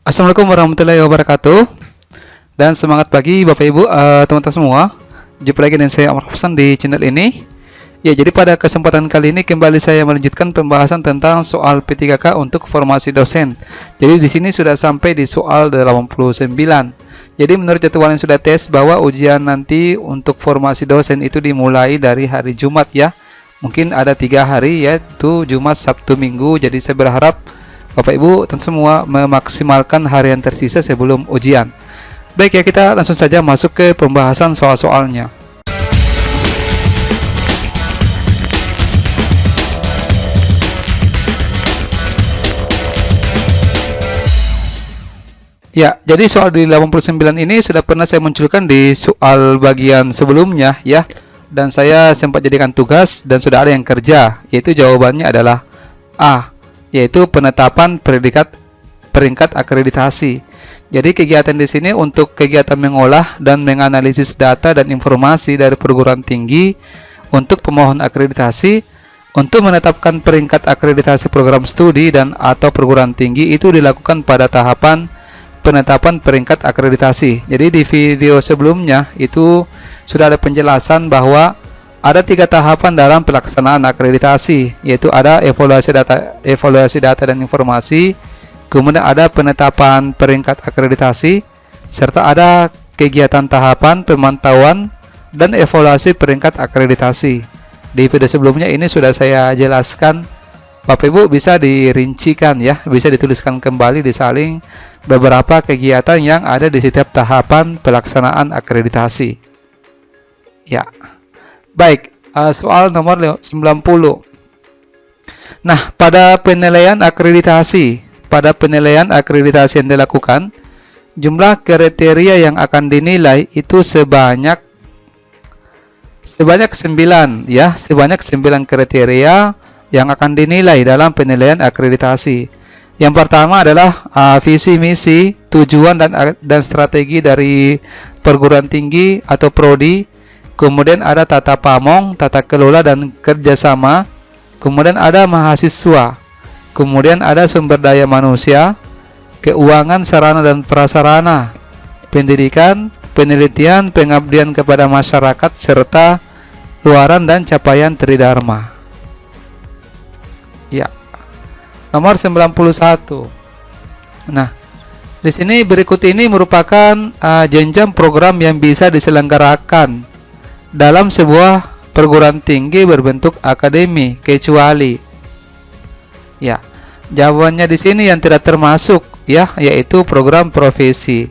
Assalamualaikum warahmatullahi wabarakatuh. Dan semangat pagi Bapak Ibu, teman-teman semua. Jumpa lagi dengan saya Amar Hafsan di channel ini. Ya, jadi pada kesempatan kali ini kembali saya melanjutkan pembahasan tentang soal P3K untuk formasi dosen. Jadi di sini sudah sampai di soal 89. Jadi menurut jadwal yang sudah tes bahwa ujian nanti untuk formasi dosen itu dimulai dari hari Jumat ya. Mungkin ada 3 hari yaitu Jumat, Sabtu, Minggu. Jadi saya berharap Bapak Ibu tentu semua memaksimalkan hari yang tersisa sebelum ujian. Baik ya, kita langsung saja masuk ke pembahasan soal-soalnya. Ya, jadi soal di 89 ini sudah pernah saya munculkan di soal bagian sebelumnya ya. Dan saya sempat jadikan tugas dan sudah ada yang kerja, yaitu jawabannya adalah A, yaitu penetapan peringkat akreditasi. Jadi kegiatan di sini untuk kegiatan mengolah dan menganalisis data dan informasi dari perguruan tinggi untuk pemohon akreditasi untuk menetapkan peringkat akreditasi program studi dan atau perguruan tinggi itu dilakukan pada tahapan penetapan peringkat akreditasi. Jadi di video sebelumnya itu sudah ada penjelasan bahwa ada 3 tahapan dalam pelaksanaan akreditasi, yaitu ada evaluasi data dan informasi, kemudian ada penetapan peringkat akreditasi, serta ada kegiatan tahapan pemantauan dan evaluasi peringkat akreditasi. Di video sebelumnya ini sudah saya jelaskan. Bapak Ibu bisa dirincikan ya, bisa dituliskan kembali, disaling beberapa kegiatan yang ada di setiap tahapan pelaksanaan akreditasi. Ya. Baik, soal nomor 90. Nah, pada penilaian akreditasi yang dilakukan, jumlah kriteria yang akan dinilai itu sebanyak 9 ya, sebanyak 9 kriteria yang akan dinilai dalam penilaian akreditasi. Yang pertama adalah visi misi, tujuan dan strategi dari perguruan tinggi atau prodi. Kemudian ada tata pamong, tata kelola dan kerjasama. Kemudian ada mahasiswa. Kemudian ada sumber daya manusia, keuangan, sarana dan prasarana, pendidikan, penelitian, pengabdian kepada masyarakat, serta luaran dan capaian tridharma. Ya. Nomor 91. Nah, di sini berikut ini merupakan jenjang program yang bisa diselenggarakan dalam sebuah perguruan tinggi berbentuk akademi, kecuali ya. Jawabannya di sini yang tidak termasuk ya, yaitu program profesi.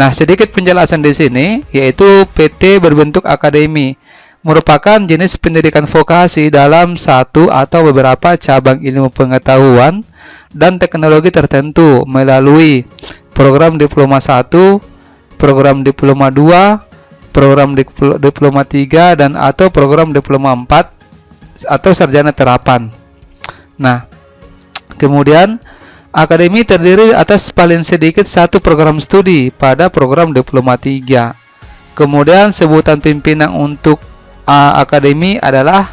Nah, sedikit penjelasan di sini, yaitu PT berbentuk akademi merupakan jenis pendidikan vokasi dalam satu atau beberapa cabang ilmu pengetahuan dan teknologi tertentu melalui program diploma 1, program diploma 2, program diploma 3 dan atau program diploma 4 atau sarjana terapan. Nah, kemudian akademi terdiri atas paling sedikit 1 program studi pada program diploma 3. Kemudian sebutan pimpinan untuk akademi adalah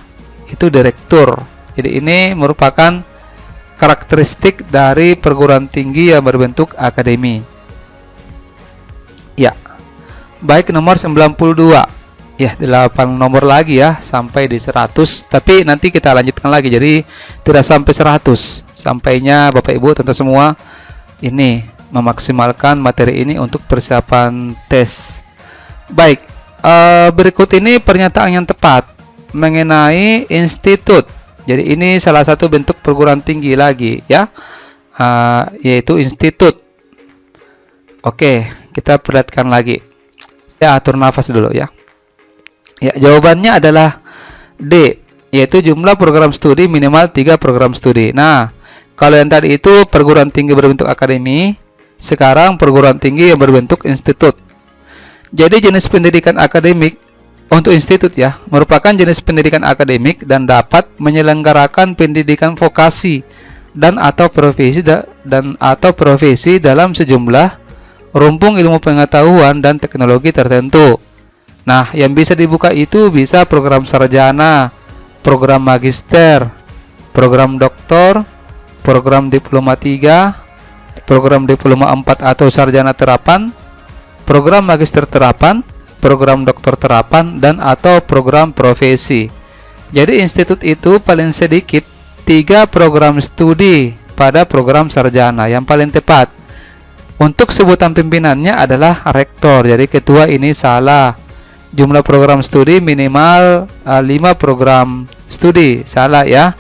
itu direktur. Jadi ini merupakan karakteristik dari perguruan tinggi yang berbentuk akademi. Ya. Baik, nomor 92. Ya, 8 nomor lagi ya sampai di 100, tapi nanti kita lanjutkan lagi. Jadi tidak sampai 100. Sampainya Bapak Ibu tentu semua ini memaksimalkan materi ini untuk persiapan tes. Baik, berikut ini pernyataan yang tepat mengenai institut. Jadi ini salah satu bentuk perguruan tinggi lagi ya, yaitu institut. Oke, kita perlihatkan lagi. Saya atur nafas dulu ya. Ya, jawabannya adalah D, yaitu jumlah program studi minimal 3 program studi. Nah, kalau yang tadi itu perguruan tinggi berbentuk akademi, sekarang perguruan tinggi yang berbentuk institut. Jadi jenis pendidikan akademik untuk institut ya, merupakan jenis pendidikan akademik dan dapat menyelenggarakan pendidikan vokasi dan atau profesi dalam sejumlah rumpung ilmu pengetahuan dan teknologi tertentu. Nah, yang bisa dibuka itu bisa program sarjana, program magister, program doktor, program diploma 3, program diploma 4 atau sarjana terapan, program magister terapan, program doktor terapan, dan atau program profesi. Jadi institut itu paling sedikit 3 program studi pada program sarjana yang paling tepat. Untuk sebutan pimpinannya adalah rektor. Jadi ketua ini salah. Jumlah program studi minimal 5 program studi, salah ya.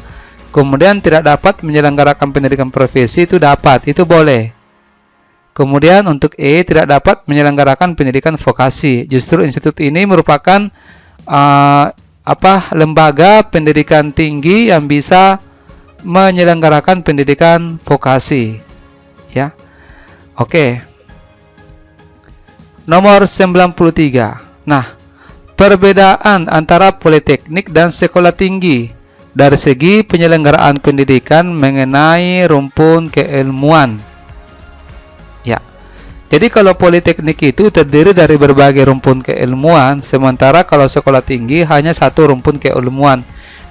Kemudian tidak dapat menyelenggarakan pendidikan profesi, itu dapat, itu boleh. Kemudian untuk E, tidak dapat menyelenggarakan pendidikan vokasi. Justru institut ini merupakan lembaga pendidikan tinggi yang bisa menyelenggarakan pendidikan vokasi. Ya. Oke. Nomor 93. Nah, perbedaan antara politeknik dan sekolah tinggi dari segi penyelenggaraan pendidikan mengenai rumpun keilmuan. Ya. Jadi kalau politeknik itu terdiri dari berbagai rumpun keilmuan, sementara kalau sekolah tinggi hanya satu rumpun keilmuan.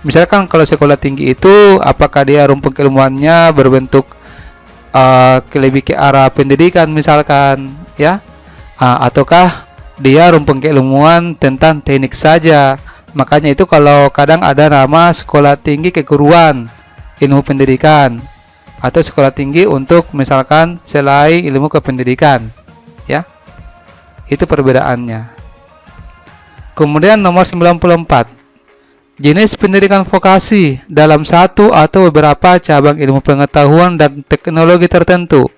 Misalkan kalau sekolah tinggi itu apakah dia rumpun keilmuannya berbentuk lebih ke arah pendidikan misalkan, ya, ataukah dia rumpun keilmuan tentang teknik saja. Makanya itu kalau kadang ada nama sekolah tinggi keguruan ilmu pendidikan atau sekolah tinggi untuk misalkan selain ilmu kependidikan, ya. Itu perbedaannya. Kemudian nomor 94. Jenis pendidikan vokasi dalam satu atau beberapa cabang ilmu pengetahuan dan teknologi tertentu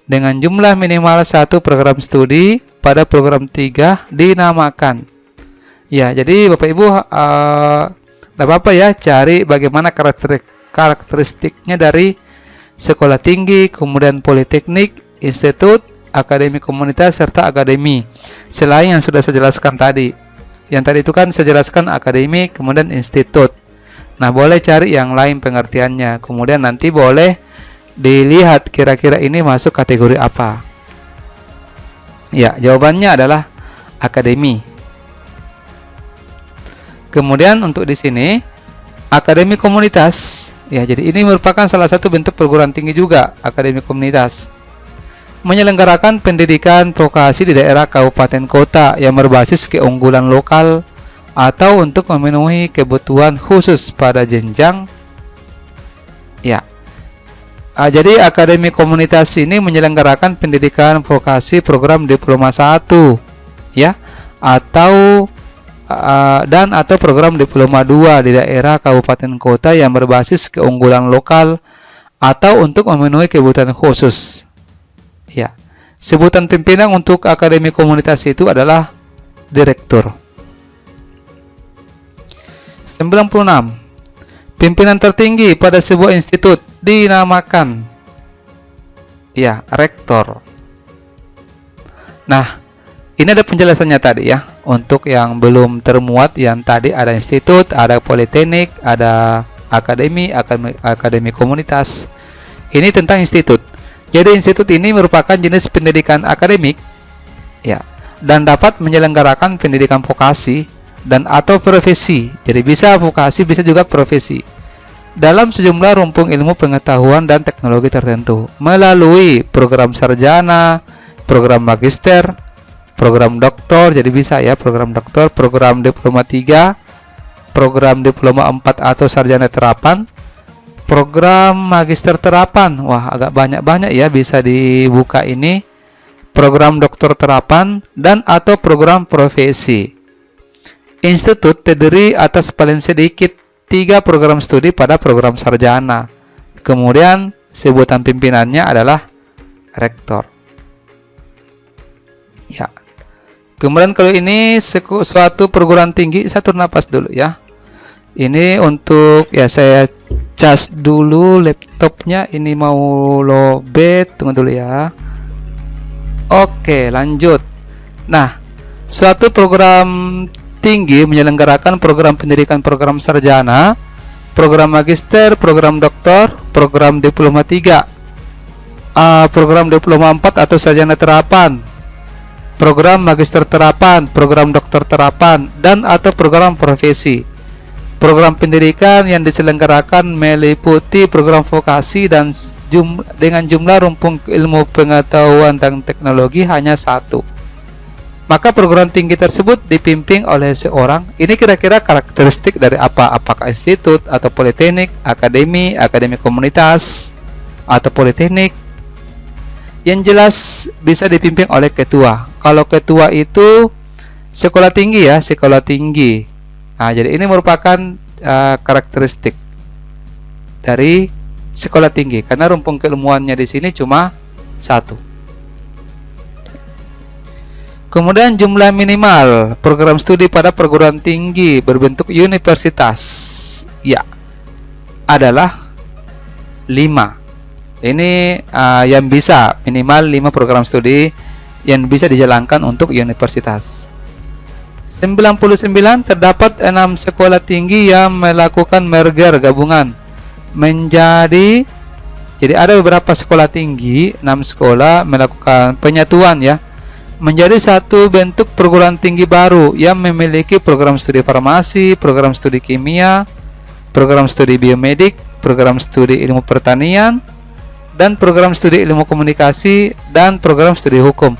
dengan jumlah minimal 1 program studi pada program 3 dinamakan. Ya, jadi Bapak Ibu tidak apa-apa ya, cari bagaimana karakteristiknya dari sekolah tinggi, kemudian politeknik, institut, akademi komunitas, serta akademi. Selain yang sudah saya jelaskan tadi. Yang tadi itu kan saya jelaskan akademi, kemudian institut. Nah, boleh cari yang lain pengertiannya. Kemudian nanti boleh dilihat kira-kira ini masuk kategori apa. Ya, jawabannya adalah akademi. Kemudian untuk di sini akademi komunitas. Ya, jadi ini merupakan salah satu bentuk perguruan tinggi juga, akademi komunitas. Menyelenggarakan pendidikan vokasi di daerah kabupaten kota yang berbasis keunggulan lokal atau untuk memenuhi kebutuhan khusus pada jenjang. Ya. Jadi akademi komunitas ini menyelenggarakan pendidikan vokasi program diploma 1, ya, atau dan atau program diploma 2 di daerah kabupaten kota yang berbasis keunggulan lokal atau untuk memenuhi kebutuhan khusus. Ya. Sebutan pimpinan untuk akademi komunitas itu adalah direktur. 96. Pimpinan tertinggi pada sebuah institut dinamakan, ya, rektor. Nah, ini ada penjelasannya tadi ya. Untuk yang belum termuat, yang tadi ada institut, ada politeknik, ada akademi komunitas. Ini tentang institut. Jadi institut ini merupakan jenis pendidikan akademik, ya, dan dapat menyelenggarakan pendidikan vokasi dan atau profesi. Jadi bisa vokasi, bisa juga profesi. Dalam sejumlah rumpun ilmu pengetahuan dan teknologi tertentu melalui program sarjana, program magister, program doktor, jadi bisa ya program doktor, program diploma 3, program diploma 4 atau sarjana terapan, program magister terapan. Wah, agak banyak-banyak ya bisa dibuka ini. Program doktor terapan dan atau program profesi. Institut terdiri atas paling sedikit 3 program studi pada program sarjana. Kemudian sebutan pimpinannya adalah rektor. Ya. Kemudian kalau ini suatu perguruan tinggi, saya turun napas dulu ya. Ini untuk, ya, saya cas dulu laptopnya, ini mau lowbat, tunggu dulu ya. Oke, lanjut. Nah, suatu program tinggi menyelenggarakan program pendidikan program sarjana, program magister, program doktor, program diploma 3, program diploma 4 atau sarjana terapan, program magister terapan, program doktor terapan, dan atau program profesi. Program pendidikan yang diselenggarakan meliputi program vokasi dan dengan jumlah rumpun ilmu pengetahuan dan teknologi hanya 1. Maka program tinggi tersebut dipimpin oleh seorang. Ini kira-kira karakteristik dari apa? Apakah institut atau politeknik, akademi komunitas atau politeknik? Yang jelas bisa dipimpin oleh ketua. Kalau ketua itu sekolah tinggi ya, sekolah tinggi. Nah, jadi ini merupakan karakteristik dari sekolah tinggi karena rumpun keilmuannya di sini cuma 1. Kemudian jumlah minimal program studi pada perguruan tinggi berbentuk universitas ya adalah 5. Ini yang bisa minimal 5 program studi yang bisa dijalankan untuk universitas. 99 terdapat 6 sekolah tinggi yang melakukan merger gabungan menjadi, jadi ada beberapa sekolah tinggi, 6 sekolah melakukan penyatuan ya menjadi satu bentuk perguruan tinggi baru yang memiliki program studi farmasi, program studi kimia, program studi biomedik, program studi ilmu pertanian, dan program studi ilmu komunikasi dan program studi hukum.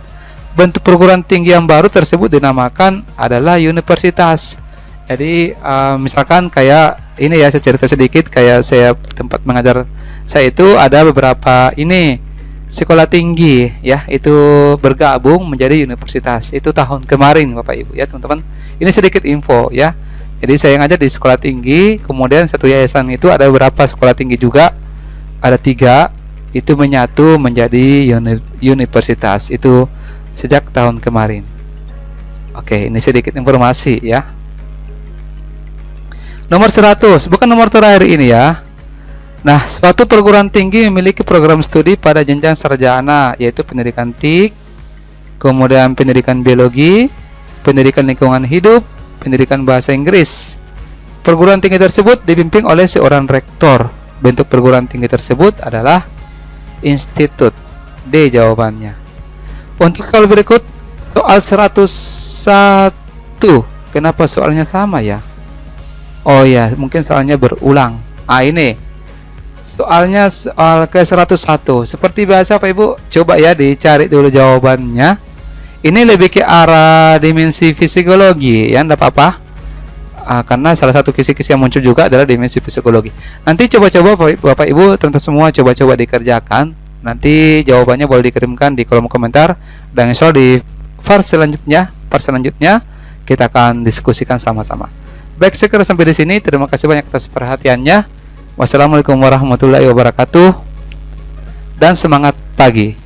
Bentuk perguruan tinggi yang baru tersebut dinamakan adalah universitas. Jadi misalkan kayak ini ya, saya cerita sedikit, kayak saya tempat mengajar saya itu ada beberapa ini sekolah tinggi ya, itu bergabung menjadi universitas. Itu tahun kemarin Bapak Ibu ya teman-teman. Ini sedikit info ya. Jadi saya ngajar di sekolah tinggi, kemudian satu yayasan itu ada beberapa sekolah tinggi juga, ada 3, itu menyatu menjadi universitas. Itu sejak tahun kemarin. Oke, ini sedikit informasi ya. Nomor 100, bukan nomor terakhir ini ya. Nah, suatu perguruan tinggi memiliki program studi pada jenjang sarjana, yaitu pendidikan TIK, kemudian pendidikan biologi, pendidikan lingkungan hidup, pendidikan bahasa Inggris. Perguruan tinggi tersebut dipimpin oleh seorang rektor. Bentuk perguruan tinggi tersebut adalah institut. D jawabannya. Untuk soal berikut, soal 101. Kenapa soalnya sama ya? Oh ya, mungkin soalnya berulang. Ini soalnya soal ke 101. Seperti biasa Pak Ibu, coba ya dicari dulu jawabannya. Ini lebih ke arah dimensi psikologi ya, enggak apa-apa. Karena salah satu kisi-kisi yang muncul juga adalah dimensi psikologi. Nanti coba-coba Bapak Ibu teman-teman semua coba-coba dikerjakan. Nanti jawabannya boleh dikirimkan di kolom komentar, dan insya Allah di part selanjutnya kita akan diskusikan sama-sama. Baik, saya kira sampai di sini. Terima kasih banyak atas perhatiannya. Wassalamualaikum warahmatullahi wabarakatuh, dan semangat pagi.